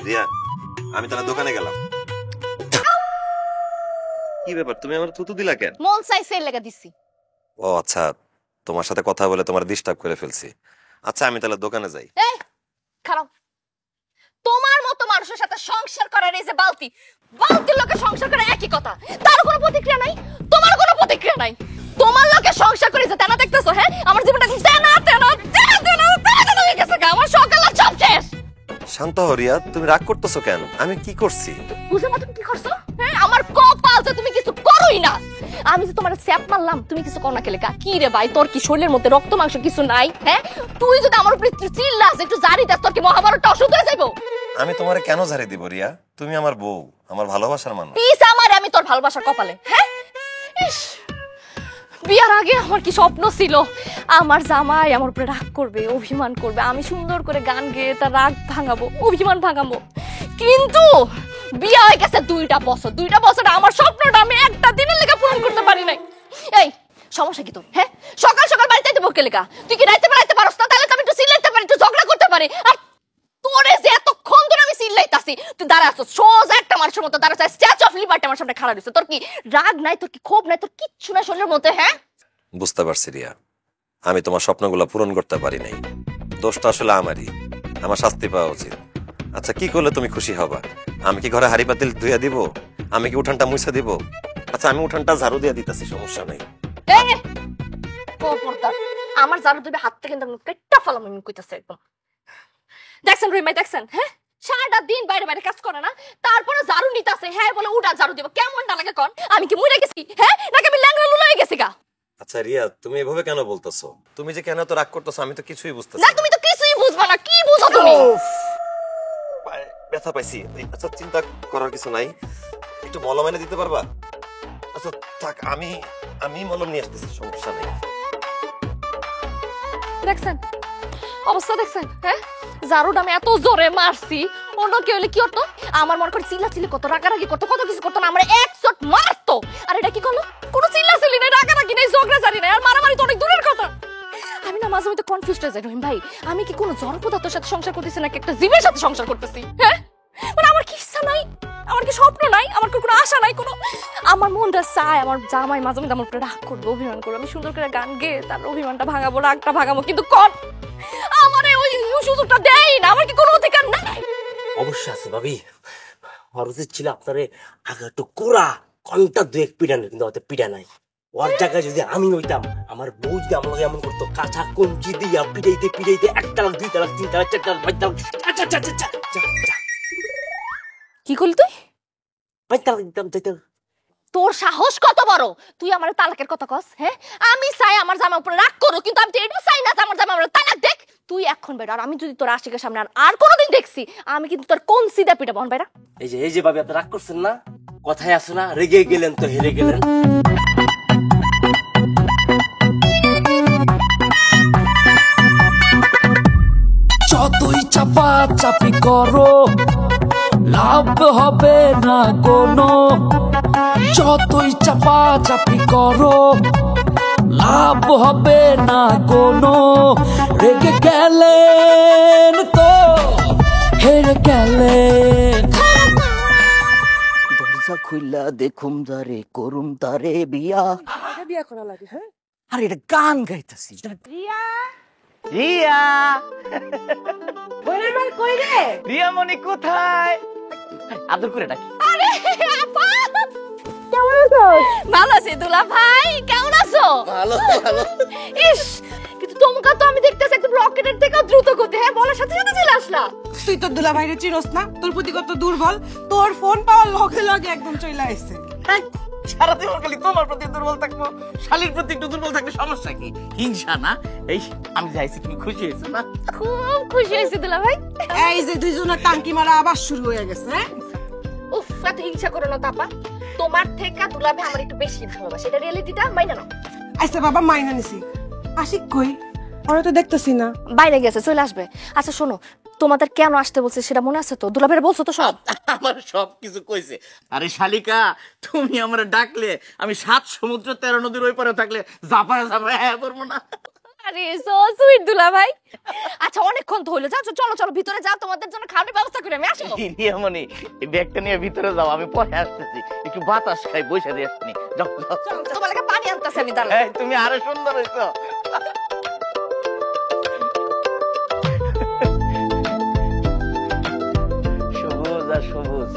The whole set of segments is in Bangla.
রিয়া, আমি তাহলে দোকানে গেলাম। কি ব্যাপার, তুমি আমার থুতু দিলা কেন? মন চাইছে লাগা দিছি। ও আচ্ছা, তোমার সাথে কথা বলে তোমার ডিস্টার্ব করে ফেলছি। আচ্ছা আমি তাহলে দোকানে যাই। এই খারাপ, তোমার মতো মানুষের সাথে সংসার করার এই যে বালতির লোকে সংসার করে একই কথা, তার কোনো প্রতিক্রিয়া নাই, তোমার কোনো প্রতিক্রিয়া নাই। তোমার লোকে সংসার করে যে তেনা দেখতেছো, হ্যাঁ আমার জীবনটা তেনা হয়ে গেছে, আমার সকাল সব শেষ। শান্ত হও রিয়া, তুমি রাগ করতেছো কেন? আমি কি করছি? বুঝো না তুমি কি করছো? হ্যাঁ আমার কপাল যে তুমি কিছু করোই না। আমি যে তোমার স্যাপ মারলাম, তুমি কিছু করো না কেলে? কি রে ভাই, তোর কি শরীরের মধ্যে রক্ত মাংস কিছু নাই? হ্যাঁ তুই যদি আমার উপরে চিল্লাস, একটু জারি দাস, তোর কি মহাভারতটা অশুদ্ধ হয়ে যাইবো? আমি তোমারে কেন ঝাড়ি দিব রিয়া? তুমি আমার বউ, আমার ভালোবাসার মানুষ। পিস আমার, আমি তোর ভালোবাসার কপালে। হ্যাঁ ইস, বিয়ার আগে আমার কি স্বপ্ন ছিল, আমার জামাই আমার উপরে রাগ করবে, অভিমান করবে, আমি সুন্দর করে গান গেয়ে তার রাগ ভাঙাবো, অভিমান ভাঙাবো। কিন্তু বিয়া হয়ে গেছে 2টা বছর আমার স্বপ্নটা আমি একটা দিনের লেগে পূরণ করতে পারি নাই। এই সমস্যা কি তোর? হ্যাঁ সকাল সকাল বাড়িতে আইতে বকে লেগা, তুই কি রাইতে পারতে পারস না? তাহলে তো আমি একটু চিল্লাইতে পারি, একটু ঝগড়া করতে পারি। আর তোরে যে এতক্ষণ ধরে আমি চিল্লাইতাছি, তুই দাঁড়া আছো সোজা একটা মানুষের মতো দাঁড়া, স্ট্যাচু অফ লিবার্টি আমার সামনে খাড়া রইছে। তোর কি রাগ নাই, তোর কি ক্ষোভ নাই, তোর কিচ্ছু না শরীরের মধ্যে? হ্যাঁ বুঝতে পারছি রিয়া, আমি তোমার স্বপ্নগুলো পূরণ করতে পারি নাই। দোষটা আসলে আমারই, আমার শাস্তি পাওয়া উচিত। আচ্ছা কি করলে তুমি খুশি হবা? আমি কি ঘরে হাড়ি পাতিল ধুইয়া দিব? আমি কি উঠানটা মুছা দিব? আচ্ছা আমি উঠানটা ঝাড়ু দিয়ে দিতেছি, সমস্যা নেই। আমার জানো তুমি হাত থেকে কিন্তু কেটটা ফেলাম, আমি কইতাছি একদম। দেখছেন রুইমাই, দেখছেন? হ্যাঁ সারাটা দিন বাইরে বাইরে কাজ করে না, তারপরে ঝাড়ু নিতেছে। হ্যাঁ বলে উঠা ঝাড়ু দিব, কেমনটা লাগে কন? আমি কি মরে গেছি? হ্যাঁ নাকি আমি ল্যাংড়া লুলা হয়ে গেছি গা? আচ্ছা রিয়া, তুমি এভাবে কেন বলতেছো? তুমি যে কেন তো রাগ করতেছো আমি তো কিছুই বুঝতেছি না। তুমি তো কিছুই বুঝবা না, কি বুঝো তুমি? ব্যথা পাইছি। আচ্ছা চিন্তা করার কিছু নাই, একটু মলম এনে দিতে পারবা? আচ্ছা থাক, আমি মলম নিয়ে আসতেছি, সমস্যা নেই। দেখছেন অবস্থা, দেখছেন? হ্যাঁ ঝাড়ুটা আমি এত জোরে মারছি, অন্য কেউ হলে কি হতো? আমার মনে করে চিল্লাচিল্লি করতো, রাগারাগি করতো, কত কিছু করতো না, আমার এক চট মারতো। আর এটা কি করলো? কোনো চিল্লাচিল্লি নেই, রাগারাগি নেই, ঝগড়াঝাড়ি নেই, আর মারামারি তো অনেক দূরের কথা। আমি না মাঝে মধ্যে কনফিউজড হয়ে যাই রহিম ভাই, আমি কি কোনো জড় পদার্থের সাথে সংসার করতেছি নাকি একটা জীবের সাথে সংসার করতেছি? হ্যাঁ মানে আমার কি ইচ্ছা নাই, আমার কি স্বপ্ন নাই, আমার কি কোনো আশা নাই? কোনো আমার মনটা চায় আমার জামাই মাঝে মধ্যে আমার উপরে রাগ করবে, অভিমান করবে, আমি সুন্দর করে গান গেয়ে তার অভিমানটা ভাঙাবো, রাগটা ভাঙাবো, কিন্তু কর আমার ওই সুযোগটা দেয় না। আমার কি কোনো অধিকার নাই? অবশ্যই আছে ভাবি, আমার উচিত ছিল আপনারে আগে একটু কোরা ঘন্টা 2-1 পিটানো, কিন্তু হয়তো পিটা নাই। ওর জায়গায় যদি আমি হইতাম, আমার বউ যদি আমাকে এমন করতো, কাঁচা কঞ্চি দিয়া পিটাইতে পিটাইতে 1 তালাক 2 তালাক 3 তালাক 4 তালাক 5 তালাক। কি করলি তুই? 5 তালাক দিতাম, তাই তোর সাহস কত বড়, তুই আমার তালাকের কথা কস? হ্যাঁ আমি চাই আমার জামার উপরে রাগ করো, কিন্তু আমি তো এটা চাই না যে আমার জামা আমার তালাক দেখ। তুই এখন বের, আর আমি যদি তোর আশিকের সামনে আর কোনোদিন দেখছি, আমি কিন্তু তোর কোন সিধা পিটা বন বেরা। এই যে ভাবি আপনি রাগ করছেন না, কথায় আছে না, রেগে গেলেন তো হেরে গেলেন। যতই চাপা চাপি করো লাভ হবে না কোনো, যতই চাপা চাপি করো লাভ হবে না কোনো। রেগে গেলেন তো হেরে গেলেন। দরজা খুইলা দেখুম যারে করুম তারে বিয়া। বিয়া করা লাগে? হ্যাঁ আর এটা গান গাইতাছি। রিয়া রিয়া বইরে মার কই রে? রিয়া মনি কোথায়? আদর করে ডাকি। আরে আপা কেমন আছো? ভালো আছি। দুলা ভাই কেমন আছো? ভালো ভালো। ইস কিন্তু তোমাকে তো আমি দেখতেছি একদম রকেটের থেকে দ্রুত গতি। হ্যাঁ বলার সাথে সাথে চলে আসলা। তুই তোর দুলা ভাইরে চিনোস না? তোর প্রতি কত দুর্বল, তোর ফোন পাওয়ার লগে লগে একদম চলে আসছে। সারা জীবন খালি তোমার প্রতি দুর্বল থাকবো, শালীর প্রতি একটু দুর্বল থাকলে সমস্যা কি? হিংসা না? এই আমি যাইছি, তুমি খুশি হয়েছো না? খুব খুশি হয়েছি দুলা ভাই। এই যে দুইজনের টাঙ্কি মারা আবার শুরু হয়ে গেছে। হ্যাঁ উফ এত হিংসা করো না তাপা, তোমার থেকে দুলা ভাই আমার একটু বেশি ভালোবাসে, এটা রিয়েলিটিটা মাইনা নাও। আচ্ছা বাবা মাইনা নিছি। আশিক কই? ওরা তো দেখতেছি না। বাইরে গেছে, চলে আসবে। আচ্ছা শোনো, তোমাদের কেন আসতে বলছে সেটা মনে আছে তো? দুলাভাইয়ের বলছো তো সব? আমার সব কিছু কইছে। আরে শালিকা, তুমি আমার ডাকলে আমি 7 সমুদ্র 13 নদীর ওই পারে থাকলে জাপায় জাপায় করবো না? আরে সো সুইট দুলাভাই। আচ্ছা অনেকক্ষণ তো হলো, যাও চলো চলো ভিতরে যাও, তোমাদের জন্য খাওয়ার ব্যবস্থা করে আমি আসবো। রিয়ামণি, এই ব্যাগটা নিয়ে ভিতরে যাও, আমি পরে আসতেছি, একটু বাতাস খাই, বসে দিয়ে আসছি। যাও যাও। তোমার লাগে পানি আনতেছে আমি, দাঁড়াও। এই, তুমি আরো সুন্দর হইছো। সবুজ আর সবুজ।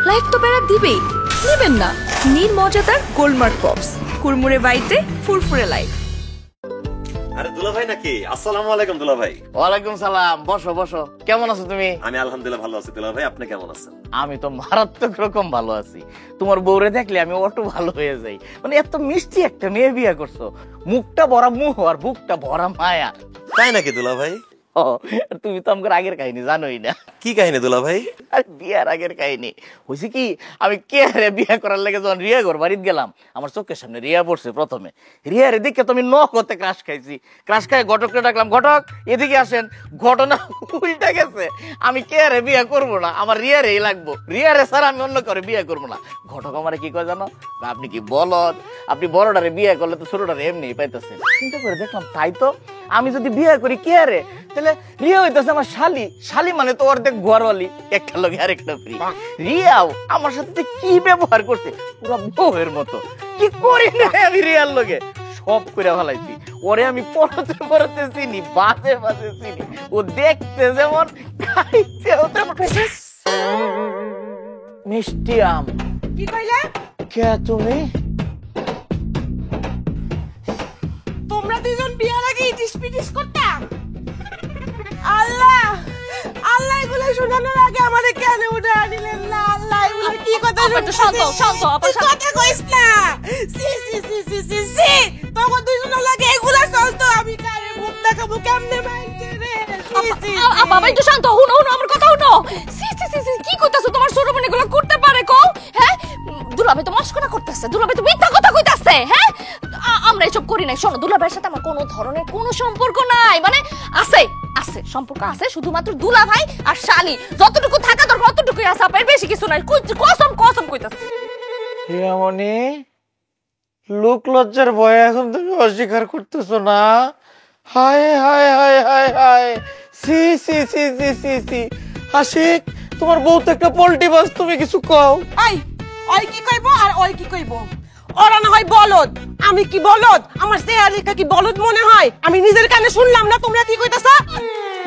লাইফ তো বেড়া দিবেই, নেবেন না? নির্মজাদার গোলমার্ক পপস, কুরমুরে বাইতে ফুরফুরে লাইফ। আরে দুলা ভাই নাকি? আসসালামু আলাইকুম দুলা ভাই। ওয়ালাইকুম সালাম, বসো বসো। কেমন আছো তুমি? আমি আলহামদুলিল্লাহ ভালো আছি। দুলা ভাই আপনি কেমন আছেন? আমি তো মারাত্মক রকম ভালো আছি। তোমার বউরে দেখলে আমি অটো ভালো হয়ে যাই। মানে এত মিষ্টি একটা মেয়ে বিয়ে করছো, মুখটা ভরা মুহ আর বুকটা ভরা মায়া। তাই নাকি দুলা ভাই? ও, তুমি তো আমার আগের কাহিনী জানোই না। কি কাহিনী দুলা ভাই? আর বিয়ার আগের কাহিনী হয়েছে কি, আমি কে রে বিয়ে করার লেগে যখন রিয়া ঘর বাড়িতে গেলাম, আমার চোখের সামনে রিয়া পড়ছে প্রথমে। রিয়া রে দেখে তো আমি নখতে ক্রাশ খাইছি। ক্রাশ খাই ঘটককে ডাকলাম, ঘটক এদিকে আসেন। ঘটনা উল্টা গেছে, আমি কে রে বিয়ে করবো না, আমার রিয়া রেই লাগবো। রিয়া রে স্যার আমি অন্য করে বিয়ে করবো না। ঘটক আমারে কি কয় জানো? আপনি কি বলদ, আপনি বড়টারে বিয়ে করলে তো ছোটটারে এমনি পাইতেছেন। চিন্তা করে দেখলাম তাই তো, আমি যদি বিয়ে করি কে রে, তাহলে রিয়া হইতেছে আমার শালি। শালি মানে তো অর্ধেক ঘরওয়ালি, একটা লগে আরেকটা ফ্রি। রিয়াও আমার সাথে যে কি ব্যবহার করছে, পুরো বউয়ের মতো। কি করি না আমি রিয়ার লগে, সব করে ফেলাইছি। ওরে আমি পড়তে পড়তে চিনি, বাজে বাজে চিনি। ও দেখতে যেমন, খাইতেও তেমন। মিষ্টি আম। কি কইলে? কে তুমি? তোমরা দুজন বিয়ার আগে ইটিস পিটিস করতাম? আল্লাহ আল্লাহ, এগুলো শোনানোর আগে আমাদের কেন উঠে আনিলেন না? আল্লাহ, এগুলো কি কথা? আপা একটু শান্ত হও, শান্ত হও, আপা তুই শান্ত। কথা কইস না। সি সি সি সি সি সি, তখন দুজনের লাগে এগুলা চলতো। আমি কারে মুখ দেখাবো, কেমনে মাইছে রে? সি সি আপা একটু শান্ত হও, হুনো হুনো আমার কথা হুনো। সি সি সি সি, কি কইতাছো? তোমার ছোট বোন এগুলো করতে পারে কও? হ্যাঁ, দুলাভাই তো মস্করা করতেছে, দুলাভাই তো মিথ্যা কথা কইতাছে। হ্যাঁ, আমরা এসব করি নাই। শোনো, দুলাভাইয়ের সাথে আমার কোনো ধরনের কোনো সম্পর্ক নাই। মানে আছে আছে সম্পর্ক আছে, শুধুমাত্র দুলাভাই আর শালি যতটুকু থাকা দরকার অতটুকুই আছে। আপা, এর বেশি কিছু নাই। কসম কসম কইতাছে। রিয়ামণি, লোক লজ্জার ভয়ে এখন তুমি অস্বীকার করতেছো না? হায় হায় হায় হায় হায়, সি সি সি সি সি সি। আশিক, তোমার বউ তো একটা পোল্ট্রি বাস, তুমি কিছু কও। আই, ওই কি কইব আর ওই কি কইব? ওরা না হয় বলদ, আমি কি বলদ? আমার চেহারা কি বলদ মনে হয়? আমি নিজের কানে শুনলাম না, তোমরা কি কইতাছ?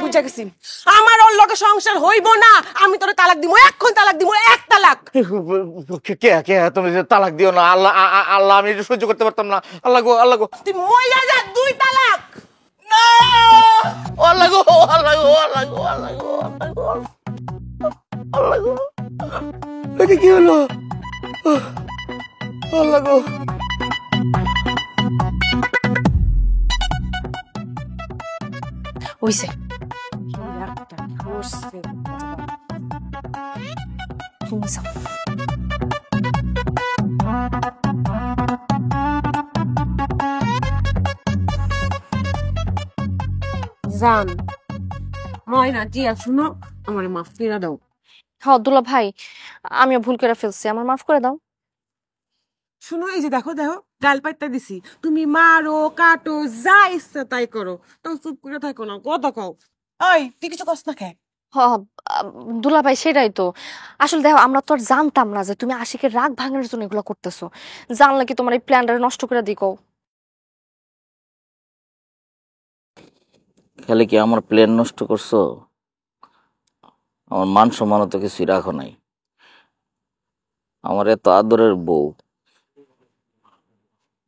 বুঝা গেছি, আমার ওর লগে সংসার হইব না। আমি তোরে তালাক দিমু, এখন তালাক দিমু, এক তালাক। কে কে তুমি যে তালাক দিও না। আল্লাহ আল্লাহ, আমি এটা সহ্য করতে পারতাম না। আল্লাহ গো, আল্লাহ গো। তুই মইয়া যা, 2 তালাক। না, আল্লাহ গো, আল্লাহ গো, আল্লাহ গো, আল্লাহ গো, আল্লাহ গো, আল্লাহ গো। এটা কি হলো? আল্লাহ গো। হইছে। তুমি যাও। জান ময়না টিয়া, শুনো, আমার মাফ করে দাও। হ্যাঁ দুলাভাই, আমিও ভুল করে ফেলছি, আমার মাফ করে দাও। শুনো, এই যে দেখো দেখো, গাল পাইতে দিছি, তুমি মারো কাটো যা ইচ্ছা তাই করো, তো চুপ করে থাকো না, কথা কও। ওই তুই কিছু কস না খেয়ে? দুলাভাই সেটাই তো। আসলে দেখো, আমরা তো আর জানতাম না যে তুমি আশিকের রাগ ভাঙানোর জন্য এগুলো করতেছো। জানলে কি তোমার এই প্ল্যানটা নষ্ট করে দিকো? খালি কি আমার প্লেন নষ্ট করছো? আমার মান সম্মান তো কিছুই রাখো নাই। আমার এত আদরের বউ,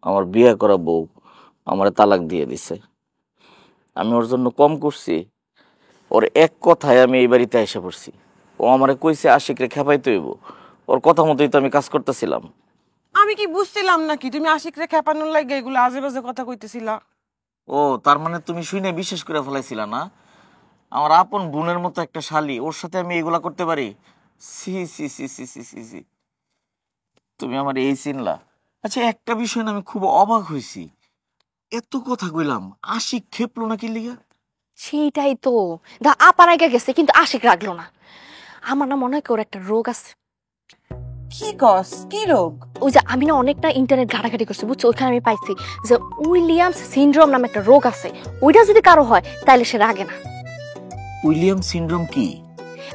আমার বিয়ে করা বউ আমার তালাক দিয়ে দিছে। আমি ওর জন্য কম করছি? ওর এক কথায় আমি এই বাড়িতে এসে পড়ছি। ও আমারে কইছে আশিকরে খেপাইতে হইব, ওর কথা মতোই তো আমি কাজ করতেছিলাম। আমি কি বুঝছিলাম নাকি তুমি আশিকরে খেপানোর লাগে এগুলো আজে বাজে কথা কইতেছিলা? ও, তার মানে তুমি শুনে বিশ্বাস করে ফেলাইছিলা না? আমার আপন বোনের মতো একটা শালি, ওর সাথে আমি এগুলা করতে পারি? সি সি সি সি সি সি সি, তুমি আমার এই চিনলা? আচ্ছা, একটা বিষয় না আমি খুব অবাক হয়েছি। এত কথা কইলাম, আশিক খেপলো না কি লিগা? সেইটাই তো, দা আপার আগে গেছে কিন্তু আশিক রাখলো না। আমার না মনে হয় ওর একটা রোগ আছে। কি কস, কি রোগ? ওই যে আমি না অনেকটা ইন্টারনেট ঘাটাঘাটি করছি বুঝছো, ওইখানে আমি পাইছি যে উইলিয়ামস সিনড্রোম নামে একটা রোগ আছে। ওইটা যদি কারো হয় তাহলে সে রাগে না। উইলিয়াম সিনড্রোম কি?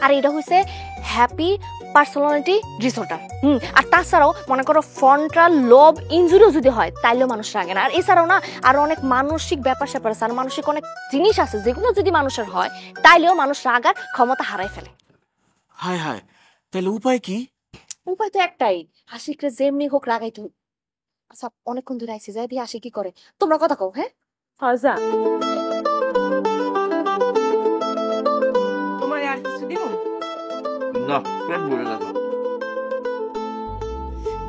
আর এটা হইছে হ্যাপি পার্সোনালিটি ডিসঅর্ডার। আর তাছাড়াও মনে করো ফ্রন্টাল লোব ইনজুরিও যদি হয় তাইলেও মানুষ রাগে না। আর এছাড়াও না আরো অনেক মানসিক ব্যাপার স্যাপার আছে, আর মানসিক অনেক জিনিস আছে যেগুলো যদি মানুষের হয় তাইলেও মানুষ রাগার ক্ষমতা হারাই ফেলে। হায় হায়, তাহলে উপায় কি? উপায় তো একটাই, আশিকরে যেমনি হোক রাগাই তুই। আচ্ছা অনেকক্ষণ ধরে আইসি, যাই দিয়ে আশিক কি করে, তোমরা কথা কও। হ্যাঁ ফজা, তোমার আর কিছু দিব? না, পেট ভরে গেল।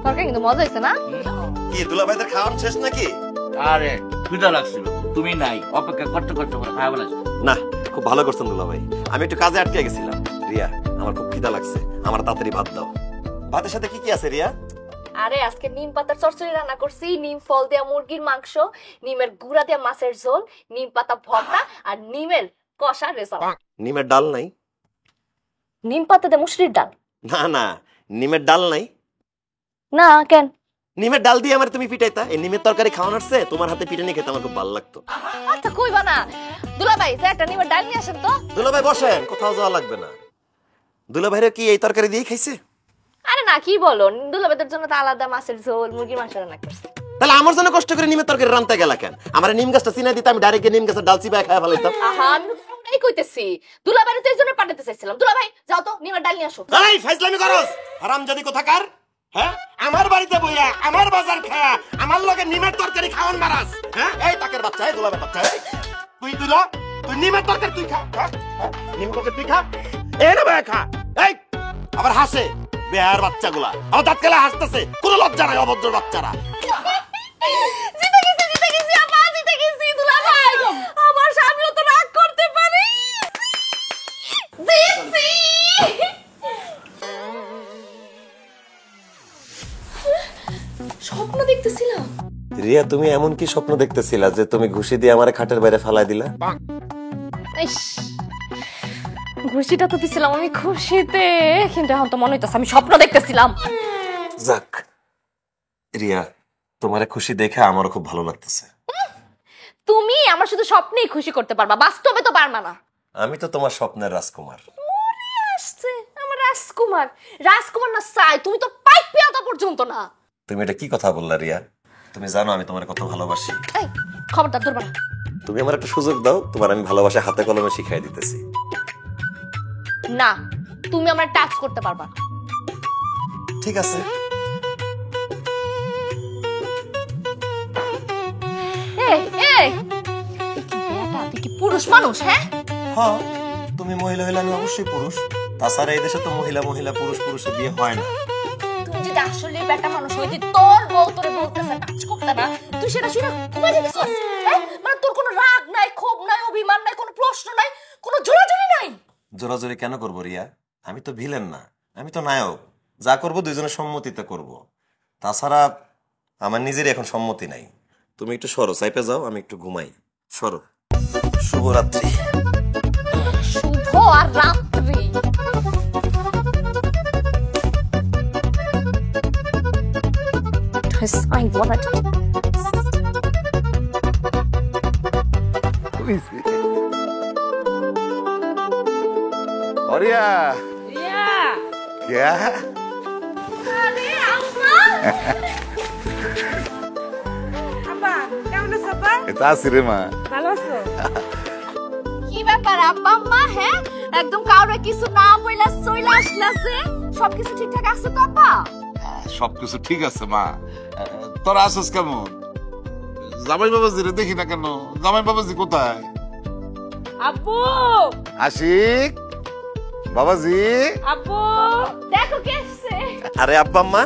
তরকারি কিন্তু মজা হয়েছে না? কি দুলাভাইদের খাওয়ান শেষ নাকি? আরে খিদা লাগছিল, তুমি নাই, অপেক্ষা করতে করতে করে খাওয়া লাগছে। না, খুব ভালো করছেন দুলাভাই। আমি একটু কাজে আটকে গেছিলাম। রিয়া, আমার খুব খিদা লাগছে, আমার তাড়াতাড়ি ভাত দাও। ভাতের সাথে কি কি আছে রিয়া? আরে আজকে নিম পাতার চচ্চড়ি রান্না করছি, নিম ফল দিয়া মুরগির মাংস, নিমের গুঁড়া দিয়া মাছের ঝোল, নিম পাতা ভর্তা আর নিমের কষা রেজালা। নিমের ডাল নাই? নিম পাতা দিয়ে মুসুরির ডাল? না না, নিমের ডাল নাই। না কেন? নিমের ডাল দিয়ে আমার তুমি পিটাইতা। এই নিমের তরকারি খাওয়ানোর চেয়ে তোমার হাতে পিটানি খেতে আমার খুব ভালো লাগতো। আচ্ছা কইবা না দুলাভাই, যে একটা নিমের ডাল নিয়ে আসেন তো। দুলাভাই বসেন, কোথাও যাওয়া লাগবে না। দুলাভাইরা কি এই তরকারি দিয়ে খাইছে? আরে না, কি বলো, দুলাভাইদের জন্য তো আলাদা মাছের ঝোল মুরগির মাংস রান্না করছি। তাহলে আমার জন্য কষ্ট করে নিমের তরকারি রান্তে গেলা কেন? আমার নিম গাছটা চিনা দিতে আমি ডাইরেক্ট নিম গাছের ডাল চিবায় খাওয়া ফেলাইতাম। আহা আমি তো তোমরাই কইতেছি, দুলাভাইরে তো এই জন্য পাঠাতে চাইছিলাম। দুলাভাই যাও তো নিমের ডাল নিয়ে আসো। এই ফাইজলামি করস হারামজাদি কোথাকার। হ্যাঁ, আমার বাড়িতে বইয়া আমার বাজার খায়া আমার লগে নিমের তরকারি খাওয়ান মারাস। হ্যাঁ, এই তাকের বাচ্চা, এই দুলাভাই বাচ্চা, এই তুই দুলা, তুই নিমের তরকারি তুই খা। হ্যাঁ, নিম তরকারি তুই খা। এই না ভাই খা। এই আবার হাসে বেয়ার বাচ্চাগুলা, আমার দাঁত কেলা হাসতেছে, কোনো লজ্জা নাই অভদ্র বাচ্চারা। জিতে গেছি আপা, জিতে গেছি দুলাভাই। আমার স্বামীও তো রাগ করতে পারে। জিতছি। স্বপ্ন দেখতেছিলাম। রিয়া, তুমি এমন কি স্বপ্ন দেখতেছিলা যে তুমি ঘুষি দিয়ে আমার খাটের বাইরে ফালাই দিলা? ইস, ঘুষিটা তো দিছিলাম আমি খুশিতে, কিন্তু এখন তো মনে হইতাছে আমি স্বপ্ন দেখতেছিলাম। যাক রিয়া, তোমারে খুশি দেখে আমারও খুব ভালো লাগতেছে। তুমি আমার শুধু স্বপ্নেই খুশি করতে পারবা, বাস্তবে তো পারবা না। আমি তো তোমার স্বপ্নের রাজকুমার। আসছে আমার রাজকুমার, রাজকুমার না চাই, তুমি তো পাইপ পেয়াদা পর্যন্ত না। তুমি এটা কি কথা বললা রিয়া? তুমি জানো আমি তোমার কত ভালোবাসি। এই খবরদার ধরবা না। তুমি আমার একটা সুযোগ দাও, তোমার আমি ভালোবাসা হাতে কলমে শিখাই দিতেছি। না, তুমি আমার টাচ করতে পারবা না। ঠিক আছে। এই এই তুই কি পুরুষ মানুষ? হ্যাঁ হ্যাঁ, তুমি মহিলা হইলে আমি অবশ্যই পুরুষ। তাছাড়া এই দেশে তো মহিলা মহিলা পুরুষ পুরুষের বিয়ে হয় না। তুই যদি আসলে বেটা মানুষ হইতি, তোর বউ তোরে বলতেছে টাচ করতে না, তুই সেটা শুনে ঘুমাই যেতেছিস। হ্যাঁ, মানে তোর কোনো রাগ নাই, ক্ষোভ নাই, অভিমান নাই, কোনো প্রশ্ন নাই, কোনো জোরাজুরি নাই। জোরাজোরি কেন করবো রিয়া? আমি তো ভিলেন না, আমি তো নায়ক। যা করবো দুইজনের সম্মতিতে করব। তাছাড়া আমার নিজের এখন সম্মতি নাই। তুমি একটু সরো, সাইপে যাও, আমি একটু ঘুমাই। সরো। শুভরাত্রি। শুভ আর রাত্রি। I want it. Oria, क्या? আরে আম্মা, আব্বা কেমন আছো আব্বা? Itu asli mah. ভালো আছো? কি ব্যাপার আব্বা আম্মা? হ্যাঁ, একদম কাউরে কিছু না বইলা চইলা আসলাছে। সবকিছু ঠিকঠাক আছে তো আব্বা? সবকিছু ঠিক আছে মা। তোরা আসিস কেমন? জামাই বাবাজি রে দেখি না কেন? জামাই বাবাজি কোথায়? আব্বু, আশিক বাবাজি, আব্বু দেখো কে আসছে। আরে আব্বা আম্মা,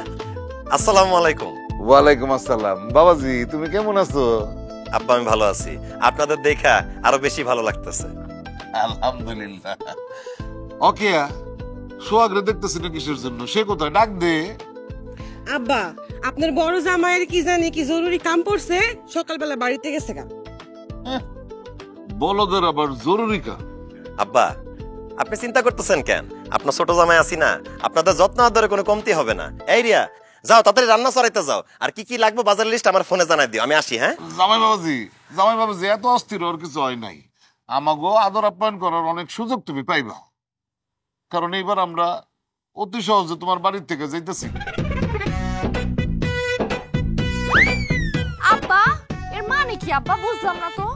আসসালামু আলাইকুম। ওয়ালাইকুম আসসালাম। বাবাজি তুমি কেমন আছো? আব্বা আমি ভালো আছি, আপনাদের দেখা আরো বেশি ভালো লাগতেছে। আলহামদুলিল্লাহ। ওকে, সোহাগরে দেখতেছি না কিসের জন্য? সে কোথায়? ডাক দে। আব্বা আপনার বড় জামাইয়ের কি জানি কি জরুরি কাম পড়ছে, সকালবেলা বাড়িতে গেছে গা। বলদের আবার জরুরি কাজ। আব্বা আপনি চিন্তা করতেছেন কেন? আপনার ছোট জামাই আছি না, আপনাদের যত্ন আদরে কোনো কমতি হবে না। এই রিয়া, যাও তাড়াতাড়ি রান্না চড়াইতে যাও, আর কি কি লাগবে বাজার লিস্ট আমার ফোনে জানাই দিও, আমি আসি। হ্যাঁ জামাই বাবাজি এত অস্থির ওর কিছু হয় নাই। আমাগো আদর আপ্যায়ন করার অনেক সুযোগ তুমি পাইবা, কারণ এইবার আমরা অতি সহজে তোমার বাড়ির থেকে যাইতেছি। আব্বা এর মানে কি আব্বা? বুঝলাম না তো।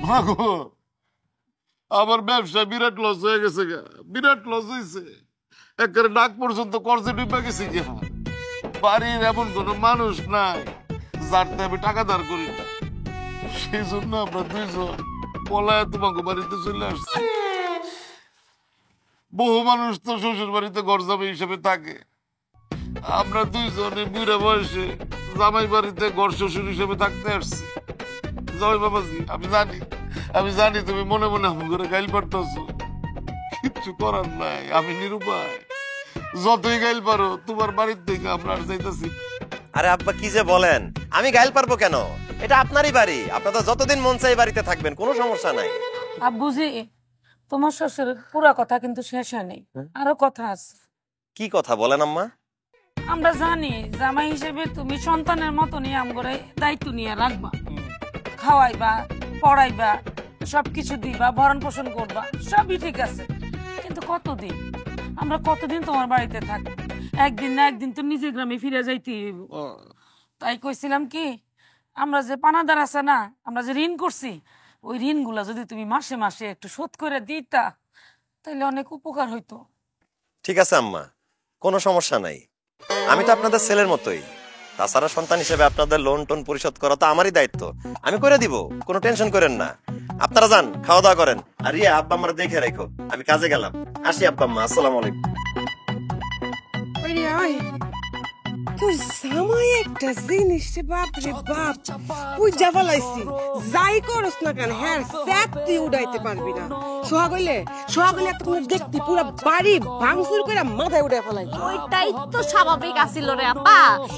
মাগো আমার ব্যবসা বিরাট লস হয়ে গেছে গা, বিরাট লস হয়েছে। একেবারে নাক পর্যন্ত কর্জে ডুবে গেছে গিয়া। বাড়ির এমন কোন মানুষ নাই যার থেকে আমি টাকা ধার করি না। সেই জন্য আমরা দুইজন পলায় তোমাকে বাড়িতে চলে আসছি। বহু মানুষ তো শ্বশুর বাড়িতে ঘর জামাই হিসেবে থাকে, আমরা দুইজনে বুড়া বয়সে জামাই বাড়িতে ঘর শ্বশুর হিসেবে থাকতে আসছি। জামাই বাবাজি আমি জানি তুমি মনে মনে আমার ঘরে গাইল পারতেছো, কিচ্ছু করার নাই, আমি নিরুপায়। যতই গাইল পারো তোমার বাড়ির থেকে আমরা আর যাইতেছি। আরে আব্বা কি যে বলেন, আমি গাইল পারবো কেন? এটা আপনারই বাড়ি, আপনাদের যতদিন মন চাই বাড়িতে থাকবেন, কোনো সমস্যা নাই। আব্বুজি তোমার শ্বশুরের পুরা কথা কিন্তু শেষ হয়নি, আরো কথা আছে। কি কথা বলেন আম্মা? আমরা জানি জামাই হিসেবে তুমি সন্তানের মতো নিয়ে আমগরে দায়িত্ব নিয়ে রাখবা, খাওয়াইবা, পড়াইবা, সবকিছু দিবা, ভরণ পোষণ করবা, সবই ঠিক আছে। কিন্তু কতদিন আমরা কতদিন তোমার বাড়িতে থাকবো? একদিন না একদিন তো নিজের গ্রামে ফিরে যাইতে হইব। তাই কইছিলাম কি, আমরা যে পানাদার আছে না, আমরা যে ঋণ করছি, ওই ঋণগুলা যদি তুমি মাসে মাসে একটু শোধ করে দিতা তাহলে অনেক উপকার হইতো। ঠিক আছে আম্মা, কোনো সমস্যা নাই, আমি তো আপনাদের ছেলের মতোই। তাছাড়া সন্তান হিসেবে আপনাদের লোন টোন পরিশোধ করা তো আমারই দায়িত্ব, আমি করে দিব, কোনো টেনশন করেন না। আপনারা যান, খাওয়া দাওয়া করেন। আর রিয়া, আব্বা আমার দেখে রাখো, আমি কাজে গেলাম। আসি আব্বা আম্মা, আসসালামু আলাইকুম। তুই জামাই একটা জিনিস রে, বাপ রে বাপ, তুই যাবা লাইছি যাই করস না কেন, হ্যাঁ স্যাপ তুই উড়াইতে পারবি না। সোহাগলে এত কোনো দেখতি পুরা বাড়ি ভাঙচুর করে মাথায় উড়াই ফেলাই। ওইটাই তো স্বাভাবিক আছিল রে আব্বা,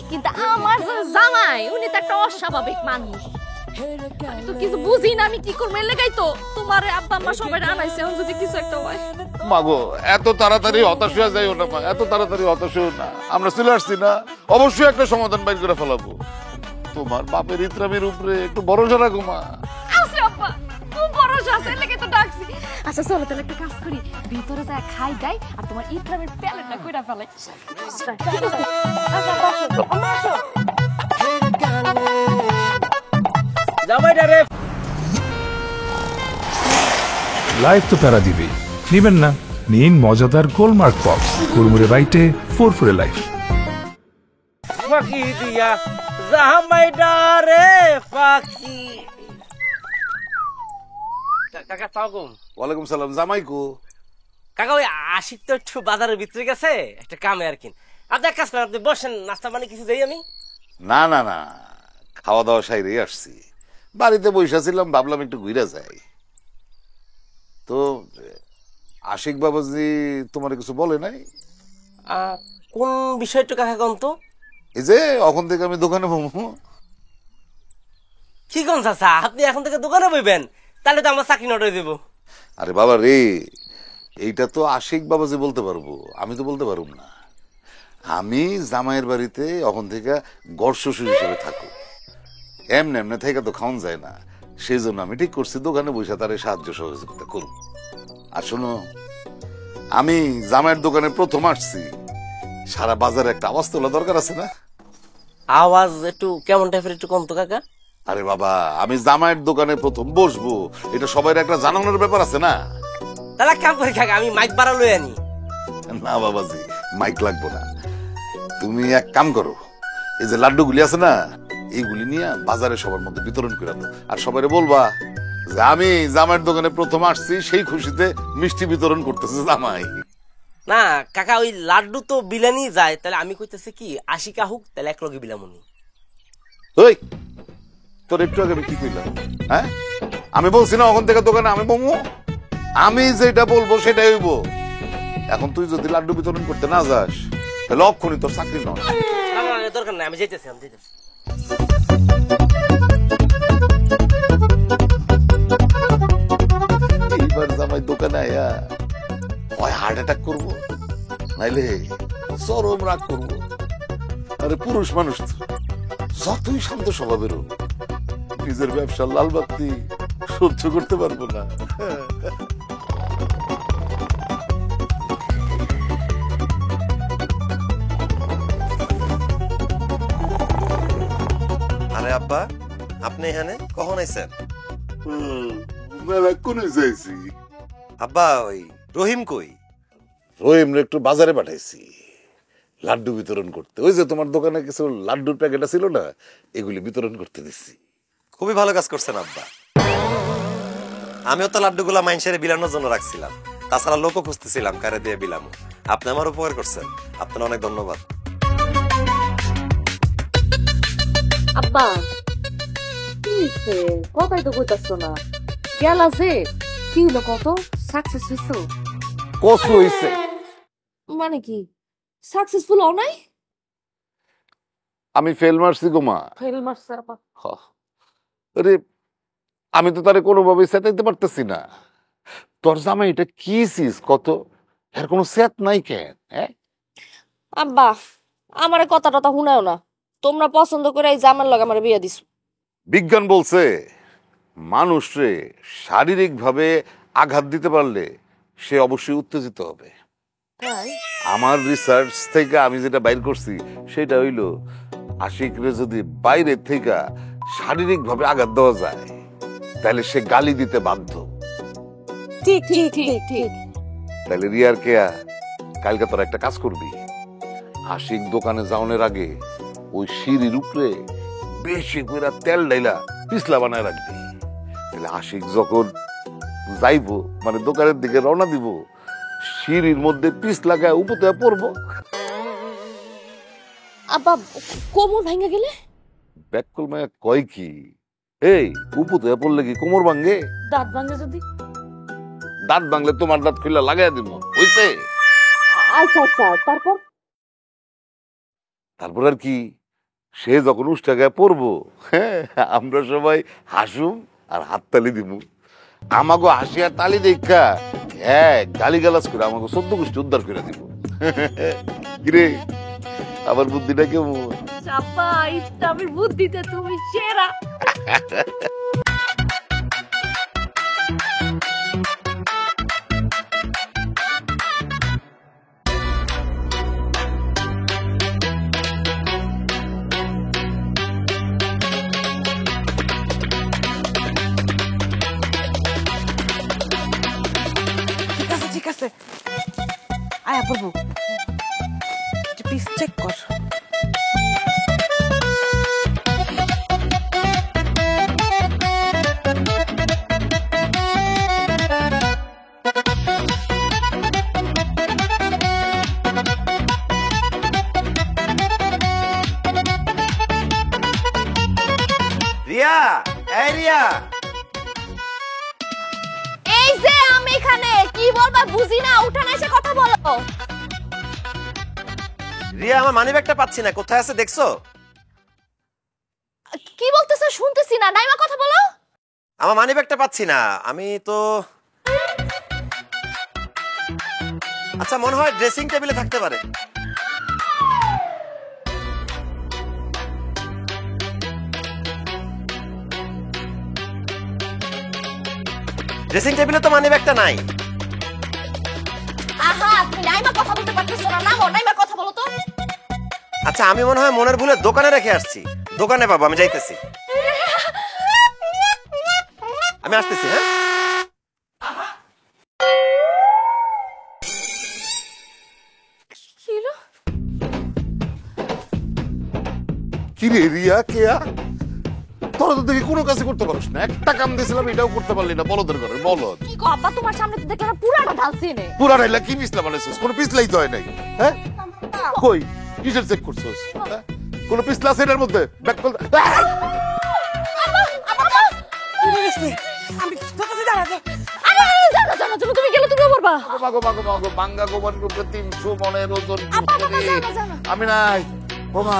কিন্তু আমার যে জামাই উনি তো একটা অস্বাভাবিক মানুষ। আমি তো কিছু বুঝি না, আমি কি করবো? এর লেগাই তো তোমার আব্বা আম্মা সবাই আনাইছে, এখন যদি কিছু একটা হয়। মাগো এত তাড়াতাড়ি হতাশ হয়ে যাইও না মা, এত তাড়াতাড়ি হতাশ হইও না। আমরা চলে আসছি না, অবশ্যই একটা সমাধান বাইর করে ফেলাবো। তোমার বাপের ইত্রামের উপরে একটু ভরসা রাখো মা। আছে আব্বা, খুব ভরসা আছে, এর লেগে তো ডাকছি। আচ্ছা চলো তাহলে একটা কাজ করি, ভিতরে যা খাই দাই আর তোমার ইত্রামের প্যালেটটা কইরা ফেলাই। লাইফ তো প্যারা দিবেই, নিবেন না? নিন মজাদার গোলমার্ক পপস, কুরমুরে বাইটে ফুরফুরে লাইফ। ফাঁকি দিয়া জামাই ডারে ফাঁকি। কাকা তাওকুম। ওয়ালাইকুম সালাম। জামাইকো? কাকা ওই আশিক তো একটু বাজারের ভিতরে গেছে একটা কামে আর কি। আপনি এক কাজ করেন, আপনি বসেন, নাস্তা পানি কিছু দেই আমি। না না না, খাওয়া দাওয়া সাইরে আসছি, বাড়িতে বসে ছিলাম, ভাবলাম একটু ঘুরে যাই। তো আশিক বাবাজি তোমার কিছু বলে নাই? কোন বিষয়টা কাকা কোন তো? এই যে এখন থেকে আমি দোকানে বসবো। কি কোন চাচা, আপনি এখন থেকে দোকানে বইবেন? তাহলে তো আমার চাকরি নড়ে দেবো। আরে বাবা রে, এইটা তো আশিক বাবাজি বলতে পারবো, আমি তো বলতে পারবো না। আমি জামাইয়ের বাড়িতে এখন থেকে গড় শ্বশুর হিসেবে থাকো, এমনি এমনি থেকে তো খাওয়ান যায় না। সেই জন্য আমি ঠিক করছি দোকানে বসে তার সাহায্য সহযোগিতা করব। আর শোনো, আমি জামাইয়ের দোকানে প্রথম আসছি, সারা বাজারে একটা আওয়াজ তোলা দরকার আছে না? আওয়াজ একটু কেমন টাইপের একটু কম তো কাকা। আরে বাবা, আমি জামাইয়ের দোকানে প্রথম বসবো, এটা সবাই একটা জানানোর ব্যাপার আছে না? তাহলে কাম করে কাকা, আমি মাইক বাড়া লই আনি। না বাবাজি, মাইক লাগবো না। তুমি এক কাম করো, এই যে লাড্ডুগুলি আছে না, এইগুলি নিয়ে বাজারে সবার মধ্যে বিতরণ করে দাও। আর সবাই বলবা যে আমি জামাইয়ের দোকানে প্রথম আসছি, সেই খুশিতে মিষ্টি বিতরণ করতেছে জামাই। না কাকা, ওই লাড্ডু তো বিলানি যায়, তাহলে আমি কইতেছি কি আশিকা হোক, তাহলে এক লগে বিলামুনি। ওই তোর একটু আগে আমি কি কইলাম? হ্যাঁ, আমি বলছি না ওখান থেকে দোকানে আমি বমু, আমি যেটা বলবো সেটাই হইব। এখন তুই যদি লাড্ডু বিতরণ করতে না যাস তাহলে অক্ষণই তোর চাকরি নয়। দরকার নাই, আমি যাইতেছি। এইবার জামাই দোকানে আয়া হয় হার্ট অ্যাটাক করবো, নাইলে চরম রাগ করবো। আরে পুরুষ মানুষ তো যতই শান্ত স্বভাবের হোক, নিজের ব্যবসার লাল বাতি সহ্য করতে পারবো না। আরে আব্বা, আপনি এখানে কখন আইছেন? মেলা কোনে যাইছি? আব্বা, ওই রহিম কই? রহিম একটু বাজারে পাঠাইছি লাড্ডু বিতরণ করতে। ওই যে তোমার দোকানে কিছু লাড্ডুর প্যাকেট ছিল না, এগুলি বিতরণ করতে দিচ্ছি। খুবই ভালো কাজ করছেন আব্বা। আমিও তো লাড্ডুগুলা মাইনসেরে বিলানোর জন্য রাখছিলাম, তাছাড়া লোকও খুঁজতেছিলাম কারে দিয়ে বিলামো। আপনি আমার উপকার করছেন, আপনার অনেক ধন্যবাদ। আব্বা কি হইছে? কথাই তো কইতাছ না। গেলা যে কি হলো, কত সাকসেস হইছো? কষ্ট হইছে মানে কি সাকসেসফুল হও নাই? আমি ফেল মারছি গো মা। ফেল মারছ আব্বা? আরে আমি তো তারে কোনোভাবে সেটাইতে পারতেছি না। তোর জামাই এটা কি চিজ কত, এর কোনো সেট নাই কেন? হ্যাঁ আব্বা, আমারে কথা টথা শুনাও না। তোমরা পছন্দ করে এই জামার লগে আমার বিয়া দিছো। বিজ্ঞান বলছে মানুষরে শারীরিক ভাবে আঘাত দিতে পারলে সে অবশ্যই উত্তেজিত হবে। আমার রিসার্চ থেকে আমি যেটা বাইর করছি সেটা হইল, আশিকরে যদি বাইরে থেকে শারীরিক ভাবে আঘাত দেওয়া যায় তাহলে সে গালি দিতে বাধ্য। ঠিক ঠিক ঠিক ঠিক। তাহলে রিয়ার কেয়া কালকে তোরা একটা কাজ করবি, আশিক দোকানে যাওয়ার আগে ওই সিঁড়ির উপরে বেশি করে তেল ডাইলা পিছলা বানায় রাখবি। তাহলে আশিক যখন যাইবো, মানে দোকানের দিকে রওনা দিব, সিঁড়ির মধ্যে পিছ লাগায় উপরে পড়বো। আব্বা, কোমর ভাঙা গেলে? ব্যাককল মায়া কয় কি, এই উপরে পড়লে কি কোমর ভাঙ্গে? দাঁত ভাঙে যদি? দাঁত ভাঙলে তোমার দাঁত খুলে লাগাই দিব, বুঝতে? আচ্ছা আচ্ছা, তারপর? তারপর আর কি, সে যখন উষ্টাগায় পড়বো, হ্যাঁ, আমরা সবাই হাসুম আর হাততালি দিব। আমাকে হাসি আর তালি দেখা হ্যাঁ গালি গালাজ করে আমাকে 14 গোষ্ঠী উদ্ধার করে দিব। কিরে, আমার বুদ্ধিটা কেমন? চাপা, ইসলামের বুদ্ধিতে তুমি সেরা। ঠিক আছে, আয়া পড়বো, প্লিজ চেক কর। রিয়া, এই রিয়া। এই যে আমি এখানে, কি বলবা বুঝি না, উঠানে এসে কথা বলো। রিয়া, আমার মানিব্যাগটা পাচ্ছি না, কোথায় আছে দেখছো? কি বলতেছো শুনতেছি না, নাইমা কথা বলো। আমার মানিব্যাগটা পাচ্ছি না, আমি তো আচ্ছা মনে হয় ড্রেসিং টেবিলে থাকতে পারে। ড্রেসিং টেবিলে তো মানিব্যাগটা নাই। আহা, তুমি নাইমা কথা বলতে পারতেছো না, নামো, নাইমা কথা বলো তো। আচ্ছা, আমি মনে হয় মনের ভুলে দোকানে রেখে আসছি। দোকানে পাবো, আমি যাইতেছি। আমি আসতেছি। হ্যাঁ, কি রে রিয়া, কেয়া তোরা তো দেখি কোনো কাজ করতে পারিস না। একটা কাম দিয়েছিলাম, এটাও করতে পারলি না। বলদের ঘরে বলদ। কি গো আব্বা, তোমার সামনে তো দেখলাম পুরাটা ঢালছি নে। পুরা রাইলা কি পিছলা বানাইছিস? কোনো পিছলাই তো হয় নাই। হ্যাঁ, কই কিসের চেক করছিস? কোনো পিছলা আছে এর মধ্যে? Back call. আমি তোর কাছে দাঁড়াতে। আরে জানো জানো জানো, তুমি গেলে তুমি মরবা। মাগো মাগো মাগো, বাঙ্গা গোবর রূপে 300 মনের ওজন। আব্বা, জানো জানো। আমি নাই। ওমা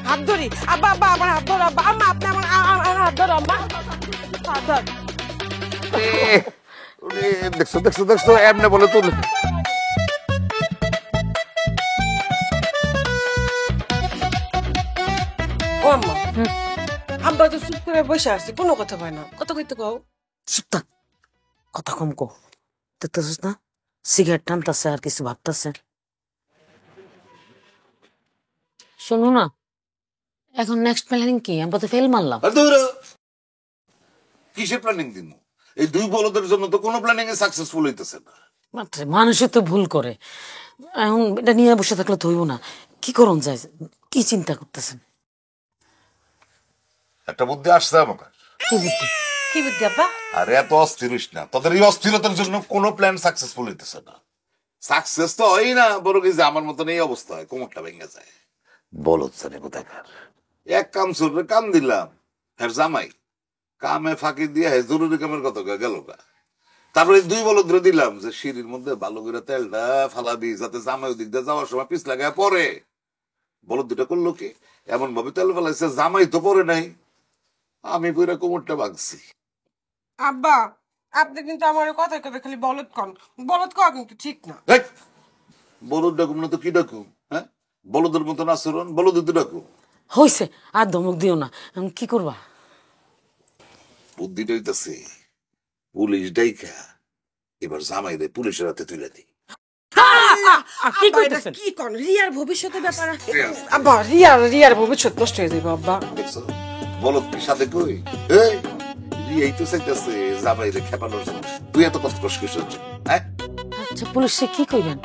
হাত ধরি আব্বা আব্বা আমার হাত ধরো আব্বা আম্মা আপনি আমার আমার হাত ধরো আম্মা হাত ধর দেখছো দেখছো দেখছো এমনি বলে তুল ও আম্মা আব্বা তো চুপ করে বসে আছে কোনো কথা কয় না কথা কইতে কও চুপ থাক, কথা কম কো। দেখতেছিস না সিগারেট টানতেছে আর কিছু ভাবতেছে। শোনো না, এখন নেক্সট প্ল্যানিং কি? আমরা তো ফেল মারলাম। কিসের প্ল্যানিং দিব? এই দুই বলদের জন্য তো কোনো প্ল্যানিং এ সাকসেসফুল হইতেছে না। মাত্র মানুষে তো ভুল করে, এখন এটা নিয়ে বসে থাকলে তো হইব না। কি করুন যায়, কি চিন্তা করতেছেন? একটা বুদ্ধি আসছে আমার। কি বুদ্ধি? কি বুদ্ধি আব্বা? আর এত অস্থির হইস না, তোদের এই অস্থিরতার জন্য কোনো প্ল্যান সাকসেসফুল হইতেছে না। সাকসেস তো হয় না, বড় কি যে আমার মতন এই অবস্থা হয়, কোমরটা ভেঙে যায়। বলত জানে কোথায় এক কাম চলবে, কাম দিলাম হ্যাঁ জামাই কামে ফাঁকি দিয়ে হ্যাঁ জরুরি কামের কথা গেল গা। তারপরে দুই বলদ ধরে দিলাম যে সিঁড়ির মধ্যে ভালো করে তেলটা ফালাবি যাতে জামাই ওদিক দিয়ে যাওয়ার সময় পিছ লাগায় পরে। বলদ দুটা করলো কি এমন ভাবে তেল ফেলাইছে জামাই তো পরে নাই, আমি পুরো কোমরটা ভাঙছি। আব্বা আপনি কিন্তু আমার কথা কবে খালি বলদ কন, বলদ কওয়া কিন্তু ঠিক না। বলদ ডাকুম না তো কি ডাকুম? হ্যাঁ বলদের মতন আচরণ, বলদ ডাকুম। হইছে আর ধমক দিও না, কি করবা? বুদ্ধিটা হইতেছে পুলিশ ডাইকা এবার জামাইরে পুলিশের হাতে তুলে দিই। কি কইতেছেন? কি কোন রিয়ার ভবিষ্যতের ব্যাপার আব্বা, রিয়ার ভবিষ্যৎ নষ্ট হয়ে যাবে আব্বা। দেখছো বলদ কি সাথে কই এই রিয়াই তো চাইতেছে জামাইরে খেপানোর জন্য, তুই এত কষ্ট কষ্ট কিসের জন্য? হ্যাঁ আচ্ছা পুলিশে কি কইবেন?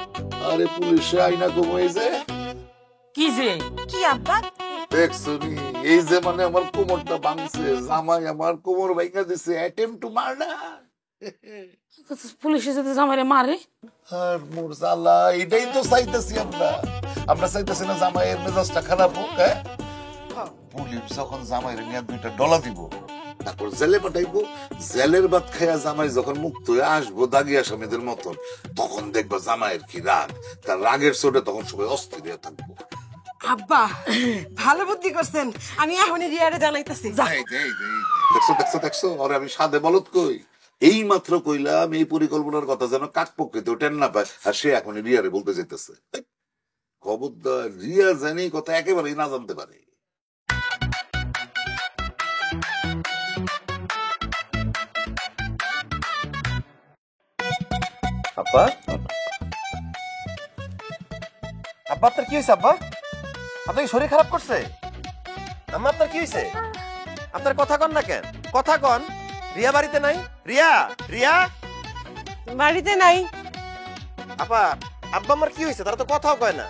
আরে পুলিশে আইনা কমাই যে কি যে কি আব্বা? দেখছো নি এই যে মানে আমার কোমরটা ভাঙছে, জামাই আমার কোমর ভাঙা দিছে, অ্যাটেম্প টু মার্ডার। পুলিশে যদি জামাইরে মারে? আর মোর জালা এটাই তো চাইতেছি আমরা চাইতেছি না জামাইয়ের মেজাজটা খারাপ হোক। হ্যাঁ পুলিশ যখন জামাইয়ের নিয়ে দুইটা ডলা দিব তারপর জেলে পাঠাইবো, জেলের ভাত খাইয়া জামাই যখন মুক্ত হয়ে আসবো দাগি আসামিদের মতন, তখন দেখবো জামাইয়ের কি রাগ, তার রাগের চোটে তখন সবাই অস্থির হয়ে থাকবো। আব্বা ভালো বুদ্ধি করছেন, আমি এখনই রিয়ারে জানাইতেছি। দেখছো দেখছো দেখছো আর আমি সাদে বলত কই এই মাত্র কইলাম এই পরিকল্পনার কথা যেন কাক পক্ষে টেন না পায়, আর সে এখন রিয়ারে বলতে যেতেছে। খবরদার রিয়া জানি কথা একেবারেই না জানতে পারে। আব্বা আব্বা আপনার কি হয়েছে? আব্বা আপনার কি শরীর খারাপ করছে? আম্মা আপনার কি হয়েছে? আপনার কথা কন না কেন? কথা কন। রিয়া বাড়িতে নাই? রিয়া রিয়া বাড়িতে নাই। আপা আব্বা আমার কি হয়েছে? তারা তো কথাও কয় না।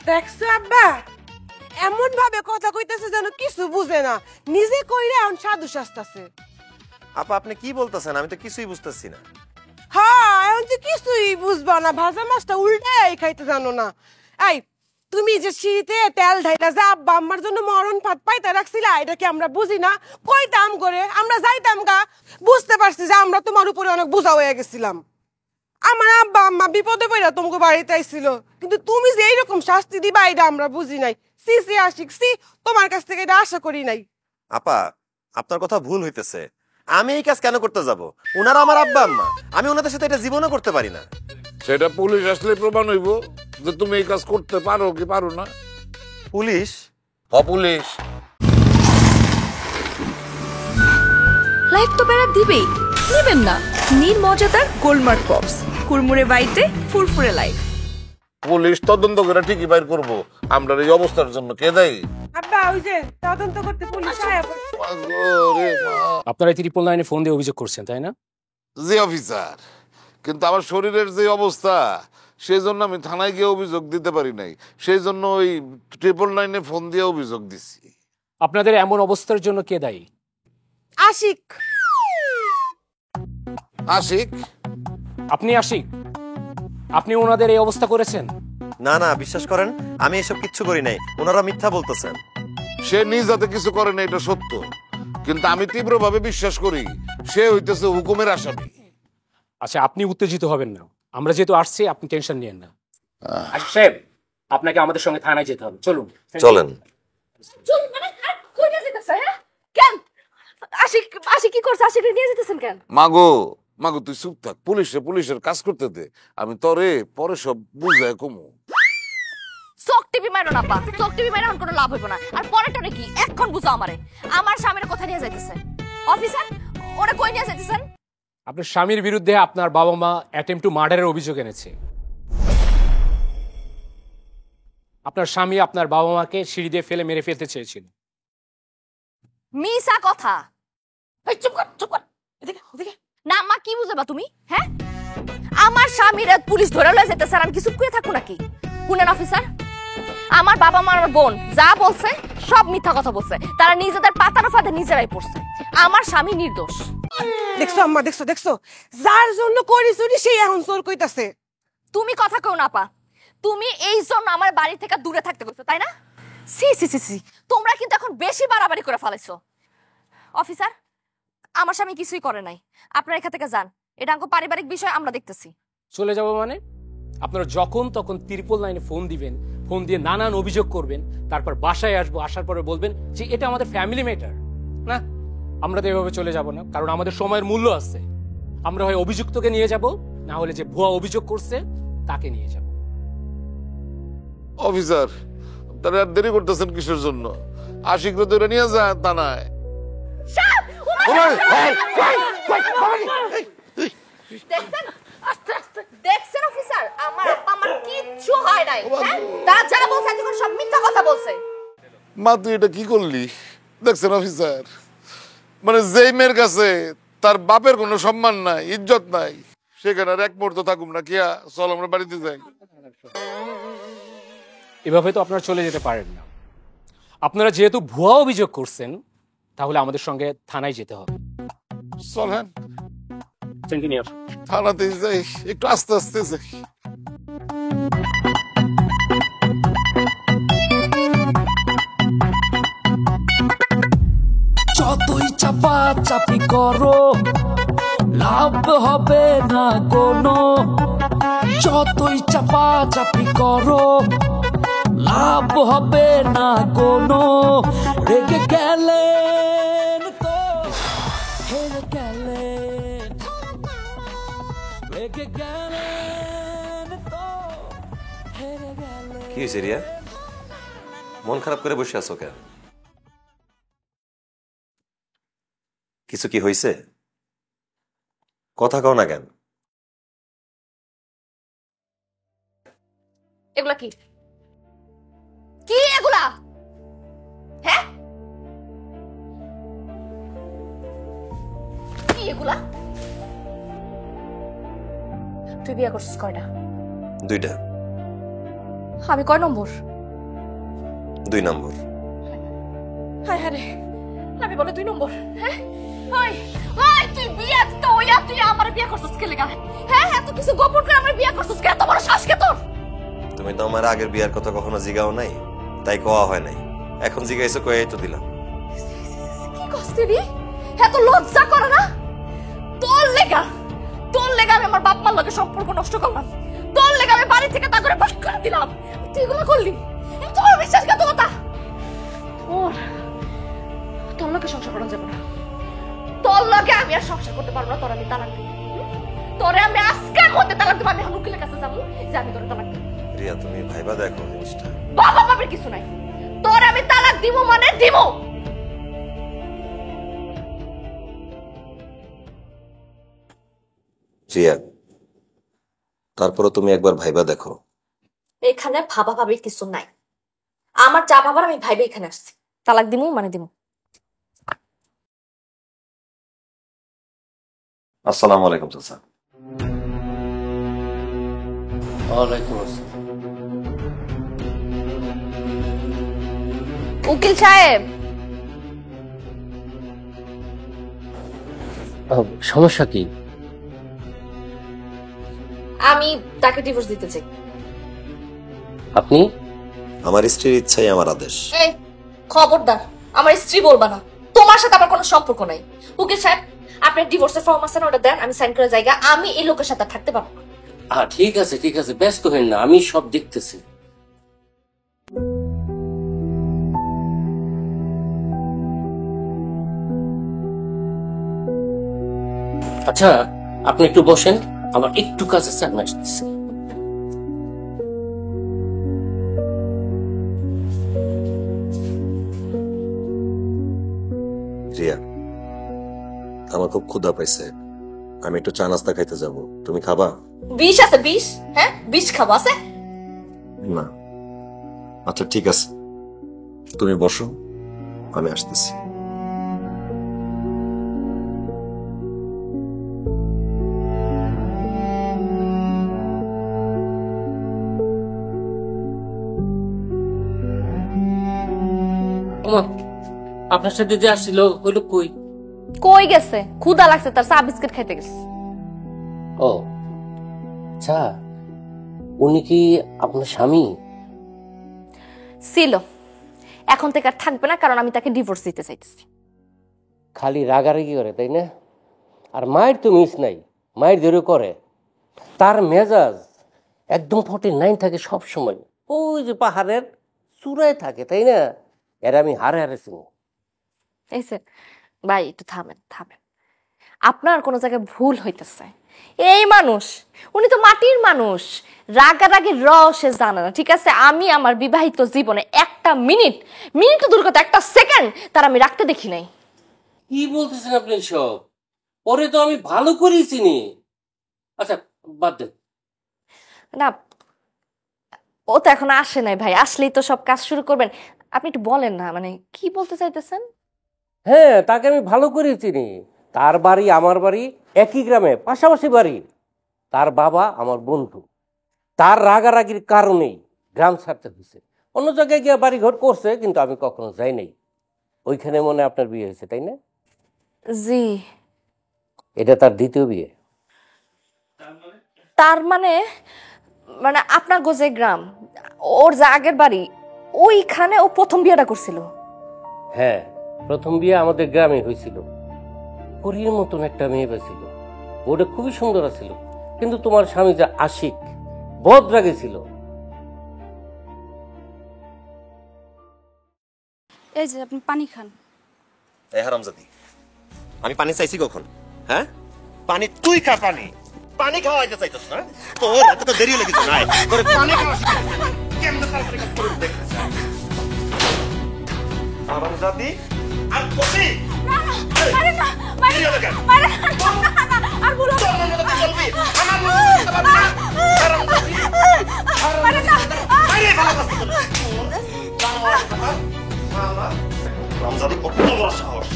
দেখছো আব্বা এমন ভাবে কথা কইতেছে যেন কিছু বুঝে না, নিজে কইরে এখন সাধু শাস্তাছে। আপা আপনি কি বলতেছেন? আমি তো কিছুই বুঝতেছি না। হ্যাঁ এখন তো কিছুই বুঝবা না, ভাজা মাছটা উল্টাই খাইতে জানো না। এই তুমি যে শীতে তেল ঢাইলা যে আব্বা আম্মার জন্য মরণ ভাত পাইতে রাখছিলা, এটা কি আমরা বুঝি না? কইতাম করে আমরা যাইতাম গা, বুঝতে পারছি যে আমরা তোমার উপরে অনেক বোঝা হয়ে গেছিলাম। আমার আব্বা আম্মা বিপদে পড়া তোমাকে বাড়িতে আইছিল, কিন্তু তুমি যে এইরকম শাস্তি দিবা এটা আমরা বুঝি নাই। সি সি আশিক সি, তোমার কাছ থেকে এটা আশা করি নাই। আপা আপনার কথা ভুল হইতেছে। আমি এই কাজ কেন করতে যাব? ওনারা আমার আব্বা আম্মা, আমি ওনাদের সাথে এটা জীবনও করতে পারি না। সেটা পুলিশ আসলে প্রমাণ হইব যে তুমি এই কাজ করতে পারো কি পারো না। পুলিশ? পুলিশ লাইফ তো বেড়া দিবেই, নেবেন না নীল মজাদার গোলমার্ক পপস, কুরমুরে বাইটে ফুরফুরে লাইফ। পুলিশ তদন্ত করে ঠিকই বাইর করবো আমরা এই অবস্থার জন্য। কে দেয়? আব্বা ওই যে তদন্ত করতে পুলিশ আয়া পড়ছে। আপনারা 999-এ ফোন দিয়ে অভিযোগ করছেন তাই না? জি অফিসার, কিন্তু আমার শরীরের যে অবস্থা সেই জন্য আমি থানায় গিয়ে অভিযোগ দিতে পারি নাই, সেই জন্য ওই 999-এ ফোন দিয়ে অভিযোগ দিছি। আপনাদের এমন অবস্থার জন্য কে দায়ী? আশিক। আশিক? আপনি আশিক? আপনি ওনাদের এই অবস্থা করেছেন? না না বিশ্বাস করেন আমি এসব কিচ্ছু করি নাই, ওনারা মিথ্যা বলতেছেন। সে নিজ হাতে কিছু করে না এটা সত্য, কিন্তু আমি তীব্রভাবে বিশ্বাস করি সে হইতেছে হুকুমের আসামি। আচ্ছা আপনি উত্তেজিত হবেন না, আমরা যেহেতু আসছি আপনি টেনশন নিয়েন না। আশিক সাহেব আপনাকে আমাদের সঙ্গে থানায় যেতে হবে, চলুন। চলেন। চল মানে আর কই নিয়ে যেতেছে হ্যাঁ কেন আশিক আশিক কি করছে আশিক নিয়ে যেতেছেন কেন মাগো মাগো তুই চুপ থাক, পুলিশের কাজ করতে দে, আমি তরে পরে সব বুঝায় কমু। চোখ টিভি মারো না পা, চোখ টিভি মারো কোনো লাভ হইব না। আর পরেটা নাকি এখন বুঝো আমারে, আমার স্বামীর কথা নিয়ে যাইতেছে অফিসার, ওরা কই নিয়ে যাইতেছেন? আপনার স্বামীর বিরুদ্ধে আপনার বাবা মা অ্যাটেম্প টু মার্ডারের অভিযোগ এনেছে। আপনার স্বামী আপনার বাবা মাকে সিঁড়ি দিয়ে ফেলে মেরে ফেলতে চেয়েছিল। মিসা কথা। এই চুপ কর চুপ কর, এদিকে ওদিকে না। মা কি বুঝবা তুমি হ্যাঁ? আমার স্বামীর পুলিশ ধরে লয়ে যেতেছে আর আমি কি চুপ করে থাকবো নাকি? শুনেন অফিসার, আমার বাবা মা আর বোন যা বলছে সব মিথ্যা কথা বলছে, তারা নিজেদের পাতার ফাঁদে নিজেরাই পড়ছে। আমার স্বামী নির্দোষ। দেখছো আম্মা, দেখছো দেখছো, যার জন্য করি চুরি সেই এখন চোর কইতাছে। তুমি কথা কেউ না পা, তুমি এই জন্য আমার বাড়ি থেকে দূরে থাকতে কইছো তাই না? সি সি সি সি, তোমরা কিন্তু এখন বেশি বাড়াবাড়ি করে ফেলেছো। অফিসার, আমার স্বামী কিছুই করে নাই, আপনারা এখান থেকে যান, এটা আমাকে পারিবারিক বিষয়, আমরা দেখতেছি। চলে যাব মানে? আপনারা যখন তখন ত্রিপল লাইনে ফোন দিবেন, ফোন দিয়ে নানান অভিযোগ করবেন, তারপর বাসায় আসবো, আসার পরে বলবেন যে এটা আমাদের ফ্যামিলি ম্যাটার। না, আমরা তো এভাবে চলে যাব না, কারণ আমাদের সময়ের মূল্য আছে। আমরা হয় অভিযুক্তকে নিয়ে যাব, না হলে যে ভুয়া অভিযোগ করছে তাকে নিয়ে যাব। অফিসার, তারা আর দেরি করতেছেন কিসের জন্য? আশিকরে ধরে নিয়ে যা থানায়। দেখছেন আস্তে আস্তে, দেখছেন অফিসার, আমার আপা আমার কিচ্ছু হয় নাই, হ্যাঁ? তারা যা বলছে তখন সব মিথ্যা কথা বলছে। মা তুই এটা কি করলি? দেখছেন অফিসার, মানে যেই মেয়ের কাছে তার বাপের কোনো সম্মান নাই, ইজ্জত নাই, সেখানে আর এক মুহূর্ত থাকুম না। কিয়া চল আমরা বাড়িতে যাই। এভাবে তো আপনারা চলে যেতে পারেন না। আপনারা যেহেতু ভুয়া অভিযোগ করছেন, তাহলে আমাদের সঙ্গে থানায় যেতে হবে। চল হ্যাঁ, ইঞ্জিনিয়ার, থানাতে যাই, একটু আস্তে আস্তে যাই। যতই চাপা চাপি করো লাভ হবে না কোনো, যতই চাপা চাপি করো লাভ হবে না কোনো। রেগে গেলেন তো হেরে গেলেন, রেগে গেলেন তো হেরে গেলেন। কি হয়েছে রিয়া, মন খারাপ করে বসে আছো কেন? কিছু কি হয়েছে? কথা কও না কেন? এগুলা কি কি এগুলা হ্যাঁ? কি এগুলা? তুই বিয়ে করছিস কয়টা? 2টা। আমি কয় নম্বর? 2 নম্বর। হায় হায় রে, আমি বলে 2 নম্বর হ্যাঁ? ওই ওই তুই বিয়ে তো ওইয়া তুই আমার বিয়ে করছিস কে লাগা? হ্যাঁ হ্যাঁ, তুই কিছু গোপন করে আমার বিয়ে করছিস কে? এত বড় শ্বাস কে তোর? তুমি তো আমার আগের বিয়ার কথা কখনো জিগাও নাই, তাই কোয়া হয় নাই। এখন জিগাইছো, কয়েই তো দিলাম। কি কষ্ট রে, এত লজ্জা করে না? তোর লেগা আমি আমার বাপ মার লগে সম্পর্ক নষ্ট করলাম, তোর লেগা আমি বাড়ি থেকে তা করে বাস করে দিলাম, তুই এগুলো করলি? তোমার বিশ্বাসঘাতকতা। তোর লগে সংসার করা যাবে না, তোর লগে আমি আর সংসার করতে পারবো না। তোর আমি তালাক দিব, তোরে আমি আজকের মধ্যে তালাক দিব। আমি এখন উকিলের কাছে যাবো যে আমি তোরে তালাক দিব। রিয়া, তুমি ভাইবা দেখো জিনিসটা। বাবা বাবার কিছু নাই, তোরে আমি তালাক দিব মানে দিব। রিয়া, তারপরে তুমি একবার ভাইবা দেখো। এখানে ভাবা ভাবির কিছু নাই, আমার যা ভাবার আমি ভাইবে এখানে আসছি। তালাক দিমু মানে দিমু। আসসালামু আলাইকুম চাচা। ওয়ালাইকুম আসসালাম। উকিল সাহেব, সমস্যা কি? আমি তাকে ডিভোর্স দিতে চাই। আপনি? আমার স্ত্রীর ইচ্ছাই আমার আদেশ। এই খবরদার, আমার স্ত্রী বলবা না, তোমার সাথে আমার কোনো সম্পর্ক নাই। উকিল সাহেব, আপনার ডিভোর্সের ফর্ম আছে না, ওটা দেন, আমি সাইন করে জায়গা। আমি এই লোকের সাথে থাকতে পারবো না। ঠিক আছে, ব্যস্ত হইন না, আমি সব দেখতেছি। বাবা বাবির কিছু নাই, তোরে আমি তালাক দিব মানে দিব। ঠিক আছে, ঠিক আছে, ব্যস্ত হইন না, আমি সব দেখতেছি। আচ্ছা আপনি একটু বসেন, আমার একটু কাজ আছে, আমি আসতেছি। রিয়া, আমার খুব ক্ষুধা পাইছে, আমি একটু চা নাস্তা খাইতে যাব, তুমি খাবা? বিষ আছে বিষ? হ্যাঁ, বিষ খাবো আছে? না। আচ্ছা ঠিক আছে, তুমি বসো, আমি আসতেছি। আপনার সাথে যে আসছিল ওই লোক কই? কই গেছে? ক্ষুধা লাগছে তার, চা বিস্কিট খাইতে গেছে। ও আচ্ছা, উনি কি আপনার স্বামী? ছিল, এখন থেকে আর থাকবে না, কারণ আমি তাকে ডিভোর্স দিতে চাইতেছি। খালি রাগারাগি করে তাই না? আর মায়ের তো মিস নাই, মায়ের ধরে করে। তার মেজাজ একদম 49 থাকে সব সময়, ওই যে পাহাড়ের চূড়ায় থাকে তাই না? এর আমি হারে হারে চিনি। এই যে ভাই, একটু থামেন থামেন, আপনার কোনো জায়গায় ভুল হইতেছে। এই মানুষ, উনি তো মাটির মানুষ, রাগারাগি সে জানে না, ঠিক আছে? আমি আমার বিবাহিত জীবনে একটা মিনিট দূর কথা, একটা সেকেন্ড তার আমি রাখতে দেখি নাই। কি বলতেছেন আপনি সব? পরে তো আমি ভালো করেই চিনি। আচ্ছা বাদ দেন না, ও তো এখন আসে নাই ভাই, আসলেই তো সব কাজ শুরু করবেন। আপনি একটু বলেন না, মানে কি বলতে চাইতেছেন? হ্যাঁ, তাকে আমি ভালো করে চিনি। তার বাড়ি আমার বাড়ি একই গ্রামে, পাশাপাশি বাড়ি। তার বাবা আমার বন্ধু। তার রাগারাগির কারণেই গ্রাম ছাড়তে হয়েছে, অন্য জায়গায় গিয়ে বাড়ি ঘর করছে, কিন্তু আমি কখনো যাই নাই। ওইখানে মনে হয় আপনার বিয়ে হয়েছে তাই না? জি। এটা তার দ্বিতীয় বিয়ে। তার মানে মানে আপনার গোজে গ্রাম, ওর যে আগের বাড়ি, ওইখানে ও প্রথম বিয়েটা করছিল। হ্যাঁ, প্রথম বিয়ে আমাদের গ্রামে হয়েছিল। পরীর মতন একটা মেয়ে পেয়েছিল, ওটা খুবই সুন্দর ছিল, কিন্তু তোমার স্বামী যে আশিক, বদরাগে ছিল। এই যে আপনি পানি খান। এই হারামজাদি, আমি পানি চাইছি কখন? হ্যাঁ, পানি তুই খা, পানি পানি খাওয়াইতে চাইছস না? তোর এত তো দেরি লেগেছে না, তোর পানি খাওয়া কেমনে তাড়াতাড়ি কাজ করে দেখছিস? হারামজাদি আর কবি মারে না, মারে না, মারে না, আর বলো তোর মনে তো চলবি, আমার মনে তো পারবি না। হারামজাদি, মারে না, মারে ভালো কাজ করছিস। হারামজাদি কত বড় সাহস!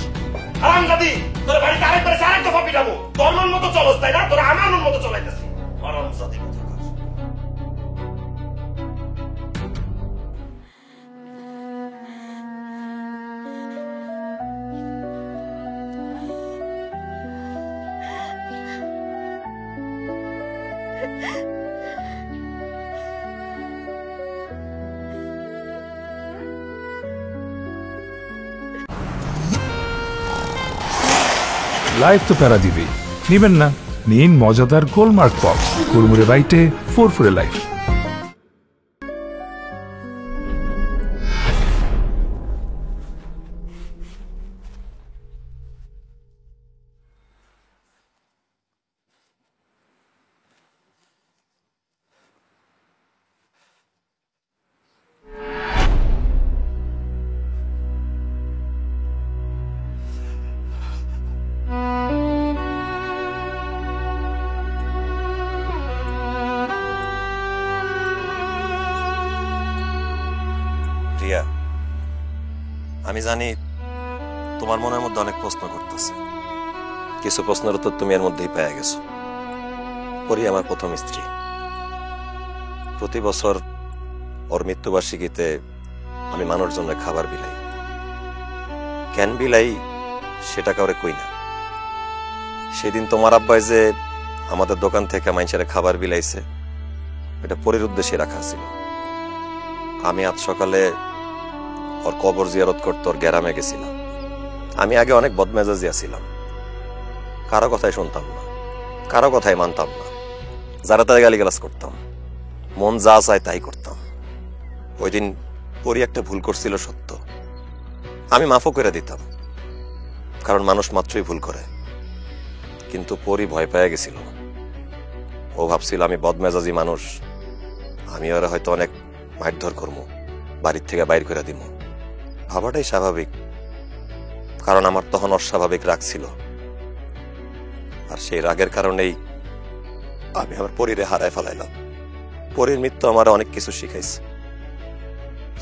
হারামজাদি, তোর বাড়িতে আরেকবার আরেক দফা পিটাবো। তোর মন মতো চলস তাই না, তোর আমার মন মতো চলাইতেছিস। হারামজাদি কোথাকার! লাইফ তো প্যারা দিবেই, নিবেন না? নিন মজাদার গোলমার্ক পপস, কুরমুরে বাইটে ফুরফুরে লাইফ। রিয়া, আমি জানি তোমার মনের মধ্যে অনেক প্রশ্ন করতেছে, কিছু প্রশ্নের উত্তর তুমি এর মধ্যেই পেয়ে গেছো। পরি আমার প্রথম স্ত্রী। প্রতি বছর ওর মৃত্যুবার্ষিকীতে আমি মানুষের জন্য খাবার বিলাই। কেন বিলাই সেটা কাউরে কই না। সেদিন তোমার আব্বাই যে আমাদের দোকান থেকে মানুষের খাবার বিলাইছে, এটা পরির উদ্দেশ্যে রাখা ছিল। আমি আজ সকালে ওর কবর জিয়ারত করতে ওর গ্রামে গেছিলাম। আমি আগে অনেক বদমেজাজি ছিলাম, কারো কথাই শুনতাম না, কারো কথাই মানতাম না, যারা তারা গালিগালাজ করতাম, মন যা চায় তাই করতাম। ওই দিন পরি একটা ভুল করছিল সত্য, আমি মাফও করে দিতাম, কারণ মানুষ মাত্রই ভুল করে। কিন্তু পরি ভয় পেয়ে গেছিল। ও ভাবছিল আমি বদমেজাজি মানুষ, আমি ওরা হয়তো অনেক মারধর করবো, বাড়ির থেকে বাইর করে দিব। ভাবাটাই স্বাভাবিক, কারণ আমার তখন অস্বাভাবিক রাগ ছিল। আর সেই রাগের কারণেই আমি আমার পরিরে হারায় ফেলাইলাম। পরির মৃত্যু আমার অনেক কিছু শিখাইছে।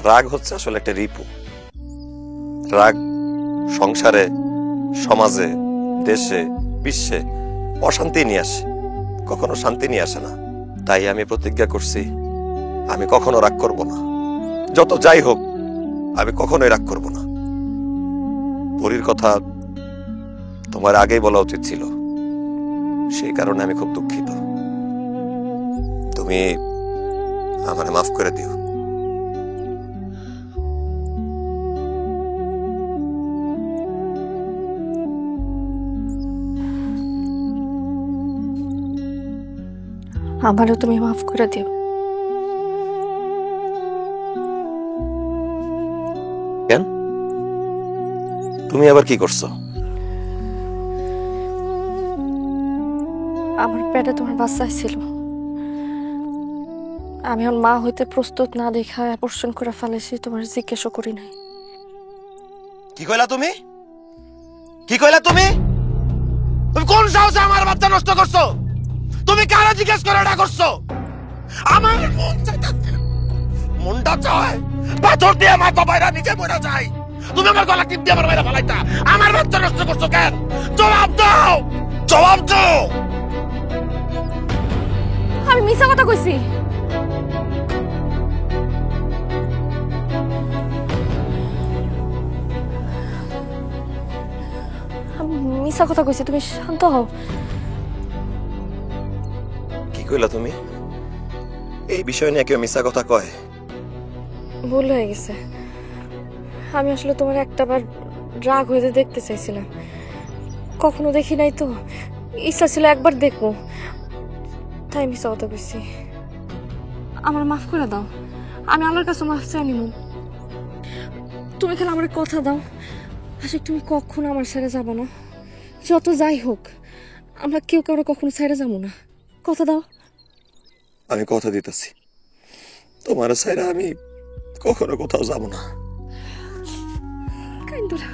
রাগ হচ্ছে আসলে একটা রিপু। রাগ সংসারে, সমাজে, দেশে, বিশ্বে অশান্তি নিয়ে আসে, কখনো শান্তি নিয়ে আসে না। তাই আমি প্রতিজ্ঞা করছি আমি কখনো রাগ করব না। যত যাই হোক আমি কখনোই রাগ করব না। পরির কথা তোমার আগেই বলা উচিত ছিল, সেই কারণে আমি খুব দুঃখিত। তুমি আমারে মাফ করে দিও। আমারও তুমি মাফ করে দিও। কেন? তুমি আবার কি করছো? আমার পেটে তোমার বাচ্চা ছিল, আমি এখন মা হইতে প্রস্তুত না দেখা অ্যাবর্শন করে ফেলেছি, তোমার জিজ্ঞেসও করি নাই। কি কইলা তুমি? কি কইলা তুমি? তুমি কোন সাহসে আমার বাচ্চা নষ্ট করছো? তুমি কারা জিজ্ঞেস করে এটা করছো? আমার মন চাইতাছে, মনটা চায় পাথর দিয়ে আমার বাবাইরা নিজে মরে যায়। তুমি আমার গলা টিপ দিয়ে আমার বাইরে ফেলাইতা, আমার বাচ্চা নষ্ট করছো কেন? জবাব দাও, জবাব দাও। আমি মিছা কথা কইছি? আমি মিছা কথা কইছি, তুমি শান্ত হও। কি কইলা তুমি? এই বিষয় নিয়ে কেউ মিথ্যা কথা কয়? ভুল হয়ে গেছে, আমি আসলে তোমার একটাবার রাগ হইতে দেখতে চাইছিলাম, কখনো দেখি নাই তো, ইচ্ছা ছিল একবার দেখবো, তাই মিছা কথা কইছি। আমার মাফ করে দাও, আমি আল্লাহর কাছে মাফ চাই নিব। তুমি খালি আমার কথা দাও, আশিক তুমি কখনো আমার ছেড়ে যাবো না। যত যাই হোক আমরা কেউ কারো কখনো ছেড়ে যাবো না, কথা দাও। আমি কথা দিতেছি, তোমার ছাইরা আমি কখনো কোথাও যাব না। কাইন্দুরা